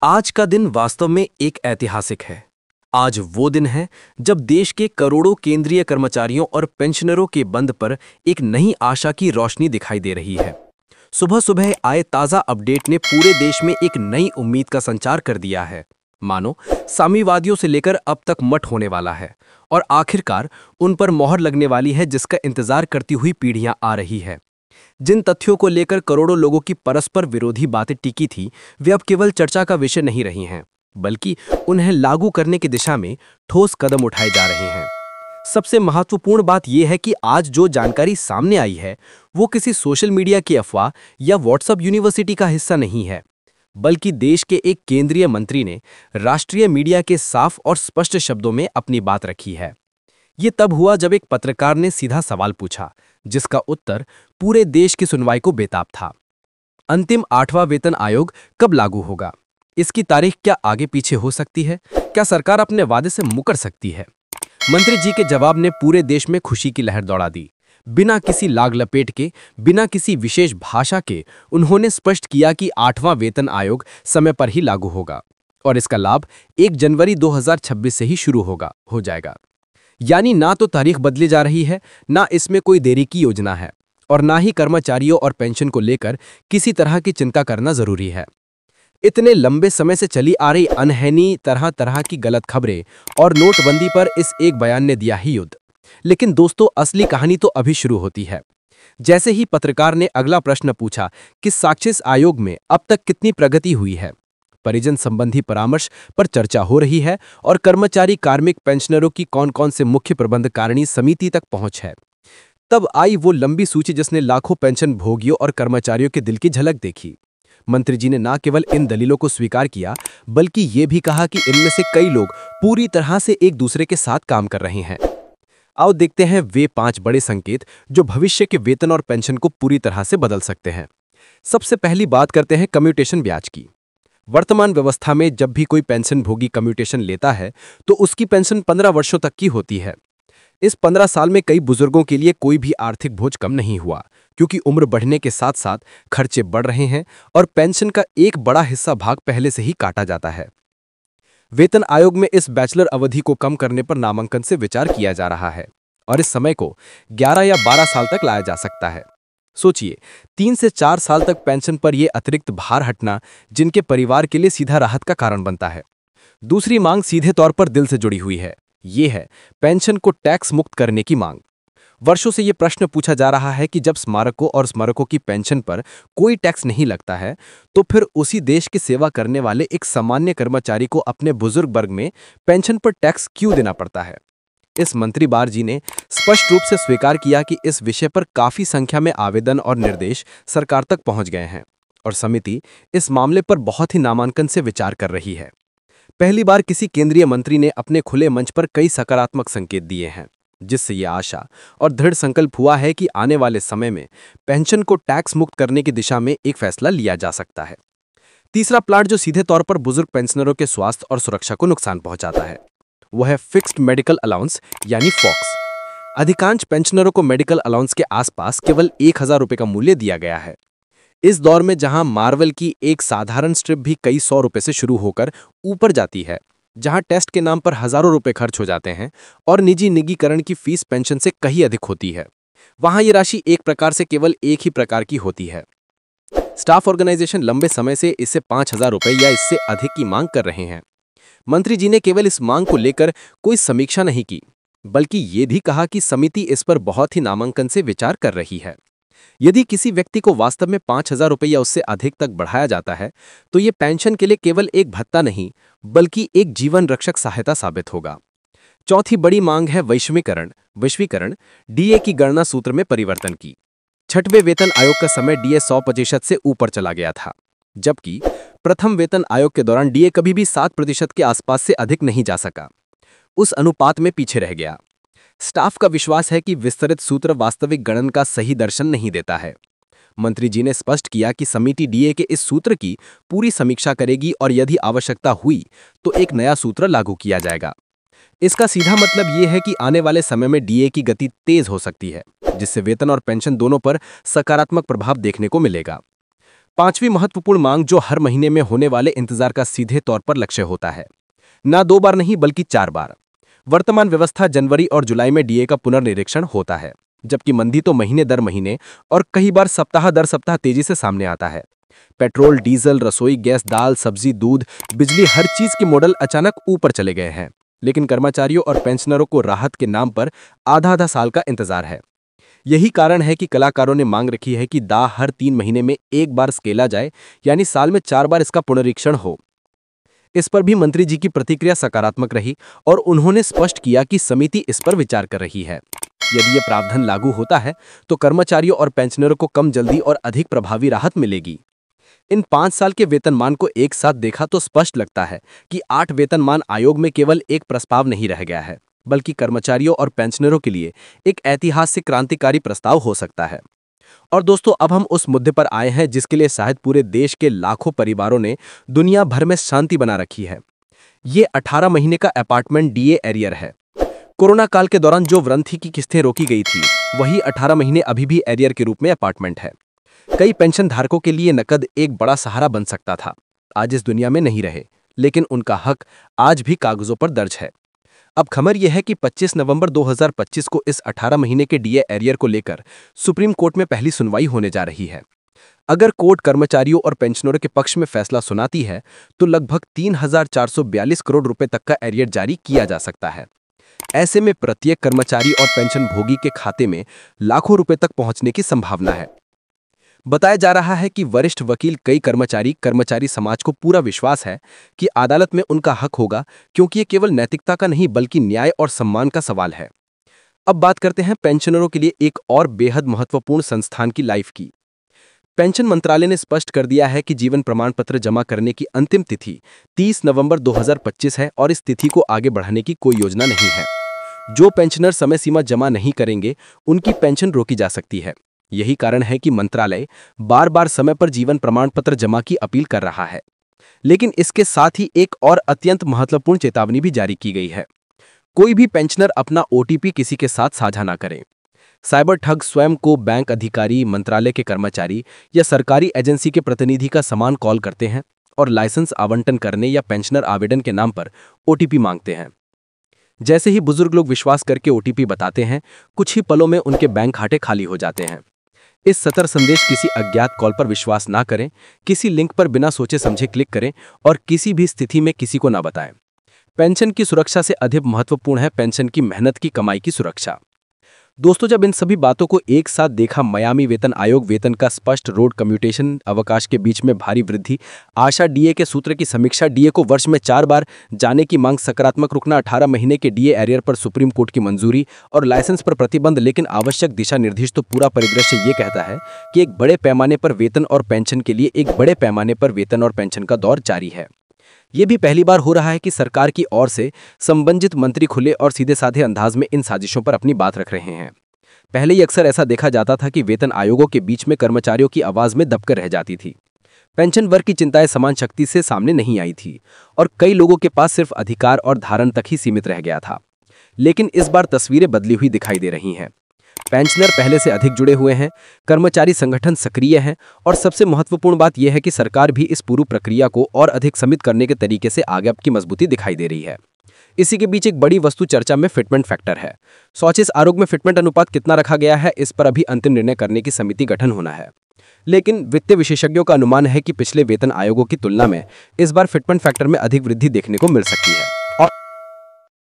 आज का दिन वास्तव में एक ऐतिहासिक है। आज वो दिन है जब देश के करोड़ों केंद्रीय कर्मचारियों और पेंशनरों के बंद पर एक नई आशा की रोशनी दिखाई दे रही है। सुबह सुबह आए ताज़ा अपडेट ने पूरे देश में एक नई उम्मीद का संचार कर दिया है। मानो साम्यवादियों से लेकर अब तक मठ होने वाला है और आखिरकार उन पर मोहर लगने वाली है, जिसका इंतजार करती हुई पीढ़ियां आ रही है। जिन तथ्यों को लेकर करोड़ों लोगों की परस्पर विरोधी बातें टिकी थी, वे अब केवल चर्चा का विषय नहीं रही हैं, बल्कि उन्हें लागू करने की दिशा में ठोस कदम उठाए जा रहे हैं। सबसे महत्वपूर्ण बात यह है कि आज जो जानकारी सामने आई है, वो किसी सोशल मीडिया की अफवाह या व्हाट्सएप यूनिवर्सिटी का हिस्सा नहीं है, बल्कि देश के एक केंद्रीय मंत्री ने राष्ट्रीय मीडिया के साफ और स्पष्ट शब्दों में अपनी बात रखी है। ये तब हुआ जब एक पत्रकार ने सीधा सवाल पूछा, जिसका उत्तर पूरे देश की सुनवाई को बेताब था। अंतिम 8वां वेतन आयोग कब लागू होगा? इसकी तारीख क्या आगे पीछे हो सकती है? क्या सरकार अपने वादे से मुकर सकती है? मंत्री जी के जवाब ने पूरे देश में खुशी की लहर दौड़ा दी। बिना किसी लाग लपेट के, बिना किसी विशेष भाषा के उन्होंने स्पष्ट किया कि 8वां वेतन आयोग समय पर ही लागू होगा और इसका लाभ 1 जनवरी 2026 से ही शुरू हो जाएगा। यानी ना तो तारीख बदली जा रही है, ना इसमें कोई देरी की योजना है, और ना ही कर्मचारियों और पेंशन को लेकर किसी तरह की चिंता करना जरूरी है। इतने लंबे समय से चली आ रही अनहोनी, तरह तरह की गलत खबरें और नोटबंदी पर इस एक बयान ने दिया ही युद्ध। लेकिन दोस्तों, असली कहानी तो अभी शुरू होती है। जैसे ही पत्रकार ने अगला प्रश्न पूछा कि साक्षी आयोग में अब तक कितनी प्रगति हुई है, परिजन संबंधी परामर्श पर चर्चा हो रही है और कर्मचारी कार्मिक पेंशनरों की कौन कौन से मुख्य प्रबंधकारिणी समिति तक पहुंच है, तब आई वो लंबी सूची जिसने लाखों पेंशन भोगियों और कर्मचारियों के दिल की झलक देखी। मंत्री जी ने न केवल इन दलीलों को स्वीकार किया, बल्कि ये भी कहा कि इनमें से कई लोग पूरी तरह से एक दूसरे के साथ काम कर रहे हैं। आओ देखते हैं वे 5 बड़े संकेत जो भविष्य के वेतन और पेंशन को पूरी तरह से बदल सकते हैं। सबसे पहली बात करते हैं कम्यूटेशन ब्याज की। वर्तमान व्यवस्था में जब भी कोई पेंशन भोगी कम्यूटेशन लेता है, तो उसकी पेंशन 15 वर्षों तक की होती है। इस 15 साल में कई बुजुर्गों के लिए कोई भी आर्थिक बोझ कम नहीं हुआ, क्योंकि उम्र बढ़ने के साथ साथ खर्चे बढ़ रहे हैं और पेंशन का एक बड़ा हिस्सा भाग पहले से ही काटा जाता है। वेतन आयोग में इस बैचलर अवधि को कम करने पर नामांकन से विचार किया जा रहा है और इस समय को 11 या 12 साल तक लाया जा सकता है। सोचिए, 3 से 4 साल तक पेंशन पर यह अतिरिक्त भार हटना जिनके परिवार के लिए सीधा राहत का कारण बनता है। दूसरी मांग सीधे तौर पर दिल से जुड़ी हुई है। ये है पेंशन को टैक्स मुक्त करने की मांग। वर्षों से यह प्रश्न पूछा जा रहा है कि जब स्मारकों और स्मारकों की पेंशन पर कोई टैक्स नहीं लगता है, तो फिर उसी देश की सेवा करने वाले एक सामान्य कर्मचारी को अपने बुजुर्ग वर्ग में पेंशन पर टैक्स क्यों देना पड़ता है? इस मंत्री बार जी ने स्पष्ट रूप से स्वीकार किया कि इस विषय पर काफी संख्या में आवेदन और निर्देश सरकार तक पहुंच गए हैं और समिति इस मामले पर बहुत ही नामांकन से विचार कर रही है। पहली बार किसी केंद्रीय मंत्री ने अपने खुले मंच पर कई सकारात्मक संकेत दिए हैं, जिससे यह आशा और दृढ़ संकल्प हुआ है कि आने वाले समय में पेंशन को टैक्स मुक्त करने की दिशा में एक फैसला लिया जा सकता है। तीसरा प्लाट जो सीधे तौर पर बुजुर्ग पेंशनरों के स्वास्थ्य और सुरक्षा को नुकसान पहुंचाता है, वो है फिक्स्ड मेडिकल अलाउंस यानी फॉक्स। अधिकांश पेंशनरों को मेडिकल अलाउंस के आसपास केवल 1000 रुपये का मूल्य दिया गया है। इस दौर में जहां मार्वल की एक साधारण स्ट्रिप भी कई 100 रुपये से शुरू होकर ऊपर जाती है, जहां टेस्ट के नाम पर हजारों रुपए खर्च हो जाते हैं और निजी निजीकरण की फीस पेंशन से कहीं अधिक होती है, वहां ये राशि एक प्रकार से केवल एक ही प्रकार की होती है। स्टाफ ऑर्गेनाइजेशन लंबे समय से इससे 5000 रुपये या इससे अधिक की मांग कर रहे हैं। मंत्री जी ने केवल इस मांग को लेकर कोई समीक्षा नहीं की, बल्कि ये भी कहा कि समिति इस पर बहुत ही नामांकन से विचार कर रही है। यदि किसी व्यक्ति को वास्तव में 5000 रुपये या उससे अधिक तक बढ़ाया जाता है, तो ये पेंशन के लिए केवल एक भत्ता नहीं, बल्कि एक जीवन रक्षक सहायता साबित होगा। चौथी बड़ी मांग है वैश्वीकरण डीए की गणना सूत्र में परिवर्तन की। 6वें वेतन आयोग का समय डीए 100% से ऊपर चला गया था, जबकि प्रथम वेतन आयोग के दौरान डीए कभी भी 7% के आसपास से अधिक नहीं जा सका, उस अनुपात में पीछे रह गया। स्टाफ का विश्वास है कि विस्तृत सूत्र वास्तविक गणन का सही दर्शन नहीं देता है। मंत्री जी ने स्पष्ट किया कि समिति डीए के इस सूत्र की पूरी समीक्षा करेगी और यदि आवश्यकता हुई तो एक नया सूत्र लागू किया जाएगा। इसका सीधा मतलब ये है कि आने वाले समय में डीए की गति तेज हो सकती है, जिससे वेतन और पेंशन दोनों पर सकारात्मक प्रभाव देखने को मिलेगा। पांचवी महत्वपूर्ण मांग, जो हर महीने में होने वाले इंतजार का सीधे तौर पर लक्ष्य होता है, ना 2 बार नहीं बल्कि 4 बार। वर्तमान व्यवस्था जनवरी और जुलाई में डीए का पुनर्निरीक्षण होता है, जबकि मंदी तो महीने दर महीने और कई बार सप्ताह दर सप्ताह तेजी से सामने आता है। पेट्रोल, डीजल, रसोई गैस, दाल, सब्जी, दूध, बिजली, हर चीज के मॉडल अचानक ऊपर चले गए हैं, लेकिन कर्मचारियों और पेंशनरों को राहत के नाम पर आधा साल का इंतजार है। यही कारण है कि कलाकारों ने मांग रखी है कि दा हर 3 महीने में एक बार स्केला जाए, यानी साल में 4 बार इसका पुनरीक्षण हो। इस पर भी मंत्री जी की प्रतिक्रिया सकारात्मक रही और उन्होंने स्पष्ट किया कि समिति इस पर विचार कर रही है। यदि यह प्रावधान लागू होता है तो कर्मचारियों और पेंशनरों को कम जल्दी और अधिक प्रभावी राहत मिलेगी। इन 5 साल के वेतनमान को एक साथ देखा तो स्पष्ट लगता है कि 8 वेतनमान आयोग में केवल एक प्रस्ताव नहीं रह गया है, बल्कि कर्मचारियों और पेंशनरों के लिए एक ऐतिहासिक क्रांतिकारी प्रस्ताव हो सकता है। और दोस्तों, अब हम उस मुद्दे पर आए हैं जिसके लिए शायद पूरे देश के लाखों परिवारों ने दुनिया भर में शांति बना रखी है। ये 18 महीने का अपार्टमेंट डीए एरियर है। कोरोना काल के दौरान जो वृद्धि की किस्तें रोकी गई थी, वही 18 महीने अभी भी एरियर के रूप में अपार्टमेंट है। कई पेंशन धारकों के लिए नकद एक बड़ा सहारा बन सकता था, आज इस दुनिया में नहीं रहे, लेकिन उनका हक आज भी कागजों पर दर्ज है। अब खबर यह है कि 25 नवंबर 2025 को इस 18 महीने के डीए एरियर को लेकर सुप्रीम कोर्ट में पहली सुनवाई होने जा रही है। अगर कोर्ट कर्मचारियों और पेंशनरों के पक्ष में फैसला सुनाती है तो लगभग 3,442 करोड़ रुपए तक का एरियर जारी किया जा सकता है। ऐसे में प्रत्येक कर्मचारी और पेंशन भोगी के खाते में लाखों रुपए तक पहुंचने की संभावना है। बताया जा रहा है कि वरिष्ठ वकील कई कर्मचारी समाज को पूरा विश्वास है कि अदालत में उनका हक होगा, क्योंकि ये केवल नैतिकता का नहीं बल्कि न्याय और सम्मान का सवाल है। अब बात करते हैं पेंशनरों के लिए एक और बेहद महत्वपूर्ण संस्थान की लाइफ की। पेंशन मंत्रालय ने स्पष्ट कर दिया है कि जीवन प्रमाण पत्र जमा करने की अंतिम तिथि 30 नवंबर 2025 है और इस तिथि को आगे बढ़ाने की कोई योजना नहीं है। जो पेंशनर समय सीमा जमा नहीं करेंगे, उनकी पेंशन रोकी जा सकती है। यही कारण है कि मंत्रालय बार बार समय पर जीवन प्रमाण पत्र जमा की अपील कर रहा है। लेकिन इसके साथ ही एक और अत्यंत महत्वपूर्ण चेतावनी भी जारी की गई है। कोई भी पेंशनर अपना ओटीपी किसी के साथ साझा ना करें। साइबर ठग स्वयं को बैंक अधिकारी, मंत्रालय के कर्मचारी या सरकारी एजेंसी के प्रतिनिधि का समान कॉल करते हैं और लाइसेंस आवंटन करने या पेंशनर आवेदन के नाम पर ओटीपी मांगते हैं। जैसे ही बुजुर्ग लोग विश्वास करके ओटीपी बताते हैं, कुछ ही पलों में उनके बैंक खाते खाली हो जाते हैं। इस सतर्क संदेश, किसी अज्ञात कॉल पर विश्वास ना करें, किसी लिंक पर बिना सोचे समझे क्लिक करें और किसी भी स्थिति में किसी को ना बताएं। पेंशन की सुरक्षा से अधिक महत्वपूर्ण है पेंशन की मेहनत की कमाई की सुरक्षा। दोस्तों, जब इन सभी बातों को एक साथ देखा, मियामी वेतन आयोग वेतन का स्पष्ट रोड कम्यूटेशन, अवकाश के बीच में भारी वृद्धि, आशा डीए के सूत्र की समीक्षा, डीए को वर्ष में 4 बार जाने की मांग, सकारात्मक रुकना, 18 महीने के डीए एरियर पर सुप्रीम कोर्ट की मंजूरी और लाइसेंस पर प्रतिबंध लेकिन आवश्यक दिशा निर्देश, तो पूरा परिदृश्य ये कहता है कि एक बड़े पैमाने पर वेतन और पेंशन के लिए एक बड़े पैमाने पर वेतन और पेंशन का दौर जारी है। ये भी पहली बार हो रहा है कि सरकार की ओर से संबंधित मंत्री खुले और सीधे साधे अंदाज में इन साजिशों पर अपनी बात रख रहे हैं। पहले ही अक्सर ऐसा देखा जाता था कि वेतन आयोगों के बीच में कर्मचारियों की आवाज में दबकर रह जाती थी। पेंशन वर्ग की चिंताएं समान शक्ति से सामने नहीं आई थी और कई लोगों के पास सिर्फ अधिकार और धारण तक ही सीमित रह गया था। लेकिन इस बार तस्वीरें बदली हुई दिखाई दे रही हैं। पेंशनर पहले से अधिक जुड़े हुए हैं, कर्मचारी संगठन सक्रिय हैं और सबसे महत्वपूर्ण बात यह है कि सरकार भी इस पूरी प्रक्रिया को और अधिक सीमित करने के तरीके से आगे अब की मजबूती दिखाई दे रही है। इसी के बीच एक बड़ी वस्तु चर्चा में फिटमेंट फैक्टर है। स्वच्छता आरोग्य में फिटमेंट अनुपात कितना रखा गया है, इस पर अभी अंतिम निर्णय करने की समिति गठन होना है। लेकिन वित्तीय विशेषज्ञों का अनुमान है कि पिछले वेतन आयोगों की तुलना में इस बार फिटमेंट फैक्टर में अधिक वृद्धि देखने को मिल सकती है।